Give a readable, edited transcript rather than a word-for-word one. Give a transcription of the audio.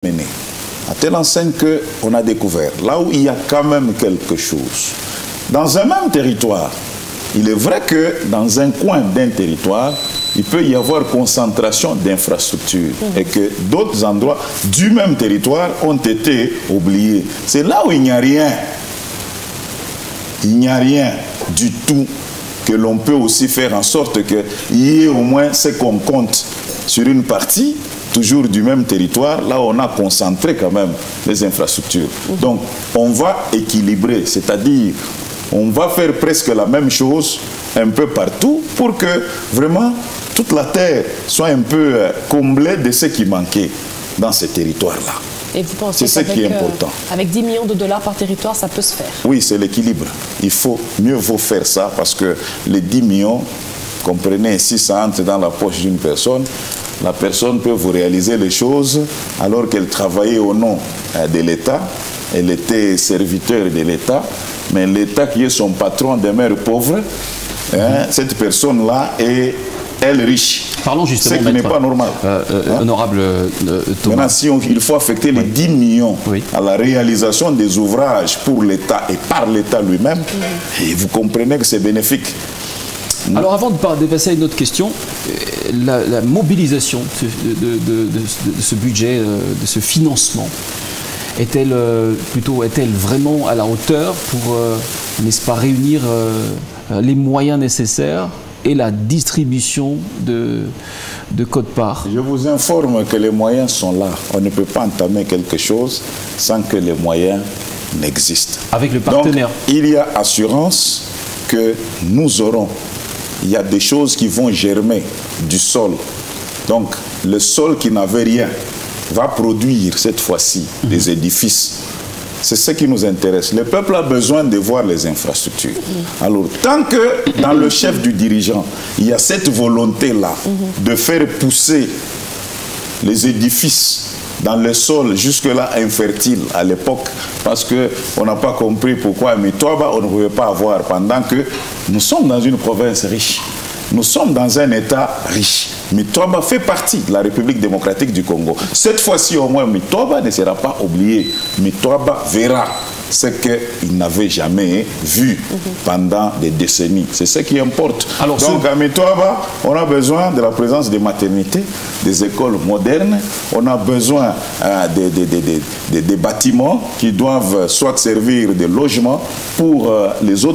mené. À telle enseigne qu'on a découvert, là où il y a quand même quelque chose, dans un même territoire, il est vrai que dans un coin d'un territoire, il peut y avoir concentration d'infrastructures et que d'autres endroits du même territoire ont été oubliés. C'est là où il n'y a rien. Il n'y a rien du tout que l'on peut aussi faire en sorte qu'il y ait au moins ce qu'on compte sur une partie, toujours du même territoire, là où on a concentré quand même les infrastructures. Donc, on va équilibrer, c'est-à-dire, on va faire presque la même chose un peu partout pour que vraiment toute la terre soit un peu comblée de ce qui manquait dans ces territoires-là. Et vous pensez c'est ce qui est important. Avec 10 millions de dollars par territoire, ça peut se faire? Oui, c'est l'équilibre. Il faut mieux vaut faire ça parce que les 10 millions, comprenez, si ça entre dans la poche d'une personne, la personne peut vous réaliser les choses alors qu'elle travaillait au nom de l'État, elle était serviteur de l'État, mais l'État qui est son patron demeure pauvre. Cette personne-là est, elle, riche. Parlons justement, ce qui n'est pas normal. Honorable Thomas. Maintenant, si il faut affecter les 10 millions à la réalisation des ouvrages pour l'État et par l'État lui-même, et vous comprenez que c'est bénéfique. Alors avant de passer à une autre question, la mobilisation de ce budget, de ce financement, est-elle vraiment à la hauteur pour, n'est-ce pas, réunir les moyens nécessaires et la distribution de quote-part? Je vous informe que les moyens sont là. On ne peut pas entamer quelque chose sans que les moyens n'existent. Avec le partenaire. Donc, il y a assurance que nous aurons. Il y a des choses qui vont germer du sol. Donc, le sol qui n'avait rien va produire cette fois-ci des édifices. C'est ce qui nous intéresse. Le peuple a besoin de voir les infrastructures. Alors, tant que dans le chef du dirigeant, il y a cette volonté-là de faire pousser les édifices dans le sol jusque-là infertile à l'époque, parce qu'on n'a pas compris pourquoi Mitoaba, on ne pouvait pas avoir, pendant que nous sommes dans une province riche. Nous sommes dans un État riche. Mitoaba fait partie de la République démocratique du Congo. Cette fois-ci, au moins, Mitoaba ne sera pas oublié. Mitoaba verra ce qu'il n'avait jamais vu pendant des décennies. C'est ce qui importe. Alors, donc, à Mitoaba, on a besoin de la présence des maternités, des écoles modernes. On a besoin des bâtiments qui doivent soit servir de logement pour les autres